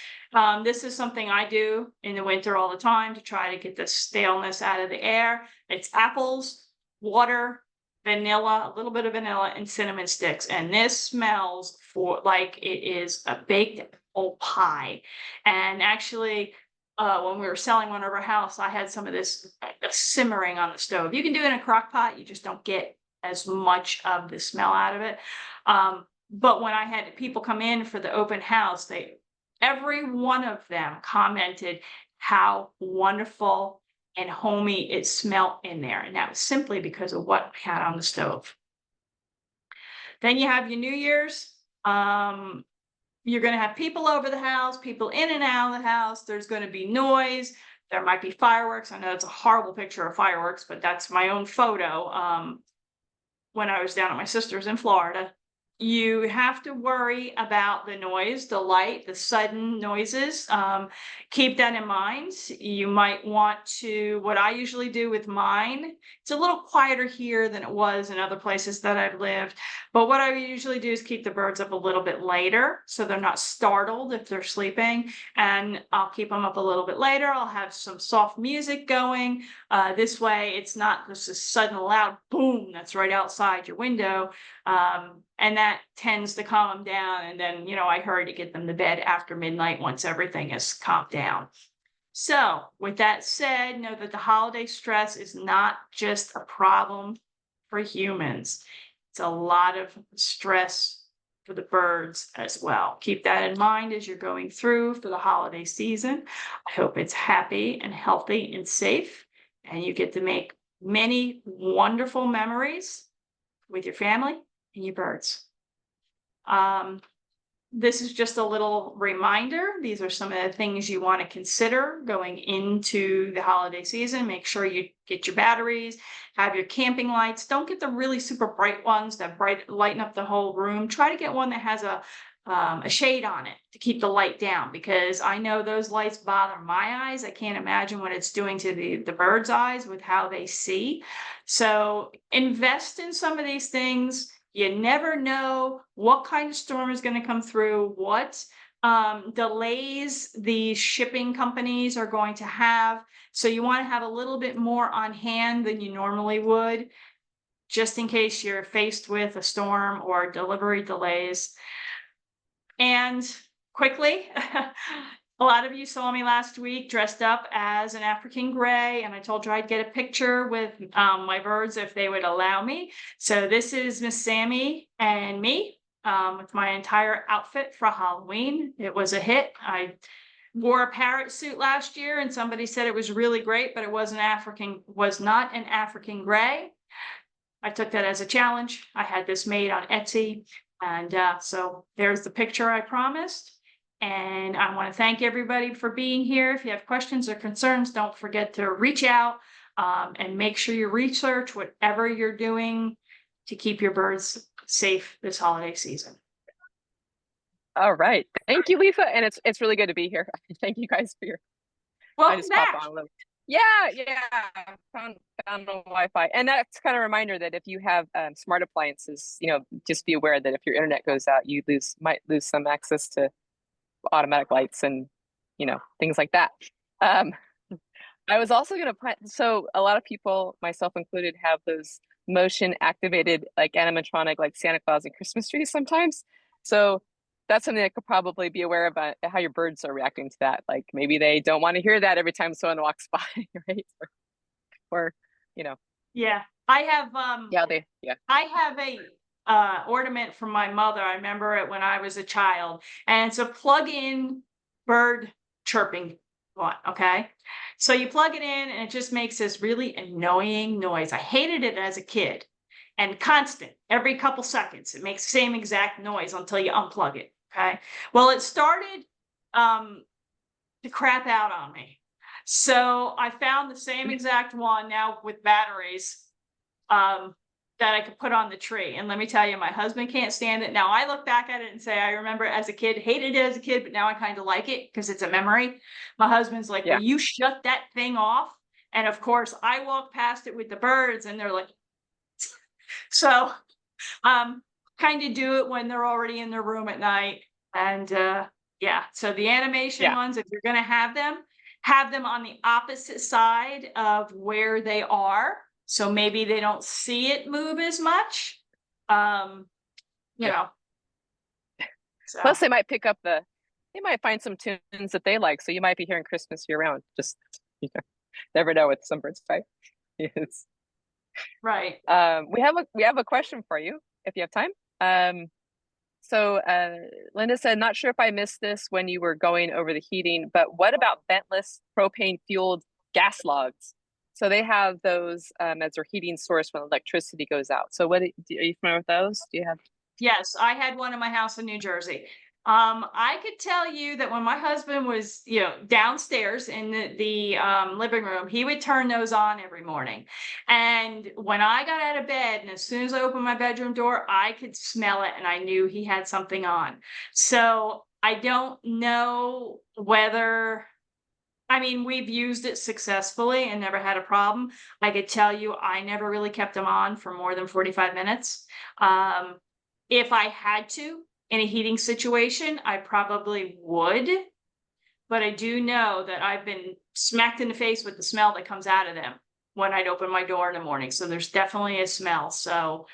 this is something I do in the winter all the time to try to get the staleness out of the air. It's apples, water, vanilla, a little bit of vanilla, and cinnamon sticks. And this smells like it is a baked apple pie. And actually, when we were selling one of our house, I had some of this simmering on the stove. You can do it in a crock pot. You just don't get as much of the smell out of it. But when I had people come in for the open house, every one of them commented how wonderful and homey it smelled in there. And that was simply because of what we had on the stove. Then you have your New Year's. You're going to have people over the house, people in and out of the house. There's going to be noise. There might be fireworks. I know it's a horrible picture of fireworks, but that's my own photo when I was down at my sister's in Florida. You have to worry about the noise, the light, the sudden noises. Keep that in mind. You might want to, what I usually do with mine, it's a little quieter here than it was in other places that I've lived. But what I usually do is keep the birds up a little bit later so they're not startled if they're sleeping. And I'll keep them up a little bit later. I'll have some soft music going. This way, it's not just a sudden loud boom that's right outside your window. And that tends to calm them down. And then, I hurry to get them to bed after midnight once everything is calmed down. So with that said, know that the holiday stress is not just a problem for humans. It's a lot of stress for the birds as well. Keep that in mind as you're going through for the holiday season. I hope it's happy and healthy and safe, and you get to make many wonderful memories with your family and your birds. this is just a little reminder. These are some of the things you want to consider going into the holiday season. Make sure you get your batteries, have your camping lights. Don't get the really super bright ones that lighten up the whole room. Try to get one that has a shade on it to keep the light down, because I know those lights bother my eyes. I can't imagine what it's doing to the birds' eyes with how they see. So invest in some of these things. You never know what kind of storm is going to come through, what delays the shipping companies are going to have. So you want to have a little bit more on hand than you normally would, just in case you're faced with a storm or delivery delays. And quickly, a lot of you saw me last week dressed up as an African gray, and I told you I'd get a picture with my birds if they would allow me. So this is Miss Sammy and me with my entire outfit for Halloween. It was a hit. I wore a parrot suit last year, and somebody said it was really great, but it was not an African gray. I took that as a challenge. I had this made on Etsy, and so there's the picture I promised. And I want to thank everybody for being here. If you have questions or concerns, don't forget to reach out and make sure you research whatever you're doing to keep your birds safe this holiday season. All right. Thank you, Lisa. And it's really good to be here. Thank you guys for your Welcome back. pop on a little. Yeah. Found a Wi-Fi. And that's kind of a reminder that if you have smart appliances, just be aware that if your internet goes out, you might lose some access to automatic lights and things like that. I was also going to point, so a lot of people, myself included, have those motion activated like animatronic like Santa Claus and Christmas trees sometimes. So that's something that could probably be aware about how your birds are reacting to that. Like maybe they don't want to hear that every time someone walks by, right? Or Yeah, I have I have a ornament from my mother. I remember it when I was a child, and it's a plug-in bird chirping one. Okay, so you plug it in and it just makes this really annoying noise. I hated it as a kid, and constant every couple seconds it makes the same exact noise until you unplug it. Okay, well, it started to crap out on me, so I found the same exact one now with batteries that I could put on the tree. And let me tell you, my husband can't stand it. Now I look back at it and say, I remember as a kid, hated it as a kid, but now I kind of like it because it's a memory. My husband's like, Yeah. Will you shut that thing off? And of course I walk past it with the birds and they're like, so kind of do it when they're already in their room at night. And yeah, so the animation ones, if you're going to have them on the opposite side of where they are. So maybe they don't see it move as much, you know. So. Plus, they might they might find some tunes that they like. So you might be hearing Christmas year round. Just never know with some birds, right? Yes. Right. We have a question for you if you have time. So Linda said, not sure if I missed this when you were going over the heating, but what about ventless propane fueled gas logs? So they have those as their heating source when electricity goes out. So are you familiar with those? Do you have? Yes, I had one in my house in New Jersey. I could tell you that when my husband was, downstairs in the living room, he would turn those on every morning. And when I got out of bed, and as soon as I opened my bedroom door, I could smell it and I knew he had something on. So I don't know whether, we've used it successfully and never had a problem. I could tell you I never really kept them on for more than 45 minutes. If I had to, in a heating situation, I probably would, but I do know that I've been smacked in the face with the smell that comes out of them when I'd open my door in the morning. So there's definitely a smell. So,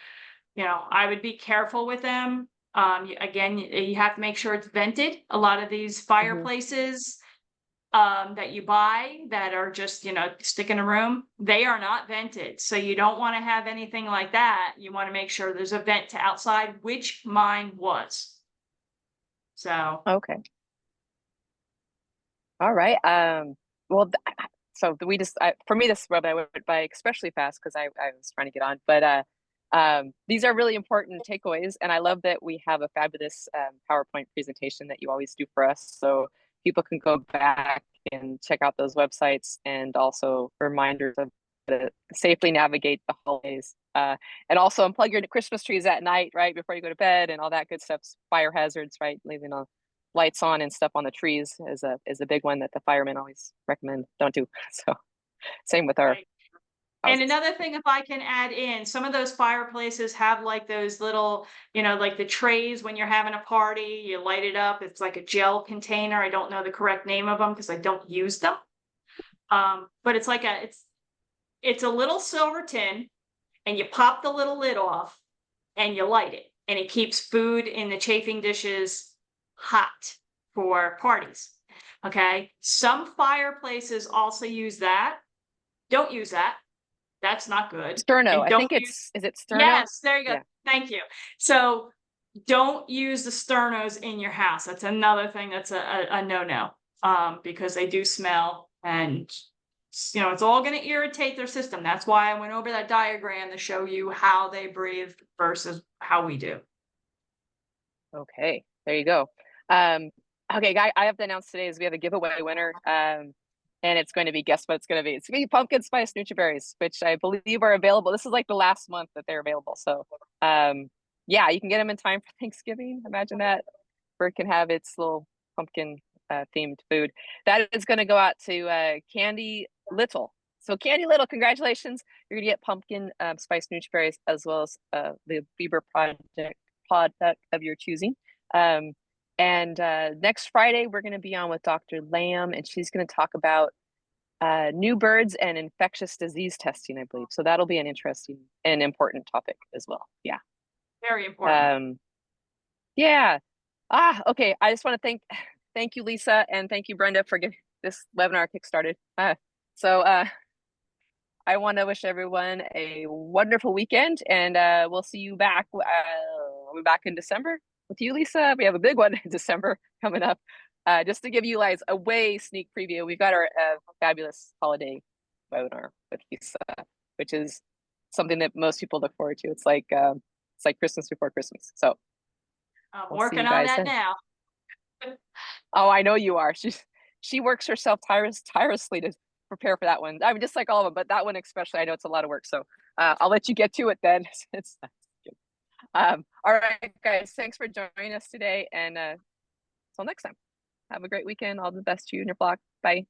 I would be careful with them. Again, you have to make sure it's vented. A lot of these fireplaces that you buy that are just, stick in a room, they are not vented. So you don't want to have anything like that. You want to make sure there's a vent to outside, which mine was. So. Okay. All right. Well, so for me, this went by especially fast because I was trying to get on, but these are really important takeaways, and I love that we have a fabulous PowerPoint presentation that you always do for us, so people can go back and check out those websites, and also reminders of to safely navigate the holidays, and also unplug your Christmas trees at night, right before you go to bed, and all that good stuff. Fire hazards, right? Leaving lights on and stuff on the trees is a big one that the firemen always recommend don't do. So same with our. Right. And another thing, if I can add in, some of those fireplaces have like those little, like the trays when you're having a party, you light it up. It's like a gel container. I don't know the correct name of them because I don't use them. But it's like it's a little silver tin, and you pop the little lid off and you light it, and it keeps food in the chafing dishes hot for parties. Okay. Some fireplaces also use that. Don't use that. That's not good. Sterno. And I think is it Sterno? Yes, there you go. Yeah. Thank you. So don't use the sternos in your house. That's another thing that's a no-no, because they do smell, and it's all going to irritate their system. That's why I went over that diagram to show you how they breathe versus how we do. Okay, there you go. Okay, guy, I have to announce today is we have a giveaway winner. And it's going to be, guess what it's going to be? It's going to be pumpkin spice Nutriberries, which I believe are available. This is like the last month that they're available. So, yeah, you can get them in time for Thanksgiving. Imagine that. Where it can have its little pumpkin themed food. That is going to go out to Candy Little. So Candy Little, congratulations. You're going to get pumpkin spice Nutriberries as well as the Lafeber product of your choosing. And next Friday, we're going to be on with Dr. Lamb, and she's going to talk about new birds and infectious disease testing, I believe. So that'll be an interesting and important topic as well. Yeah. Very important. Yeah. Okay. I just want to thank you, Lisa, and thank you, Brenda, for getting this webinar kickstarted. So I want to wish everyone a wonderful weekend, and we'll see you back. We'll be back in December with you, Lisa. We have a big one in December coming up. Just to give you guys a way sneak preview, we've got our fabulous holiday webinar with Lisa, which is something that most people look forward to. It's like Christmas before Christmas. So I'm working on that now. Oh, I know you are. She works herself tirelessly to prepare for that one. I mean, just like all of them, but that one especially, I know it's a lot of work. So I'll let you get to it then. It's good. All right, guys, thanks for joining us today, and until next time, have a great weekend. All the best to you and your flock. Bye.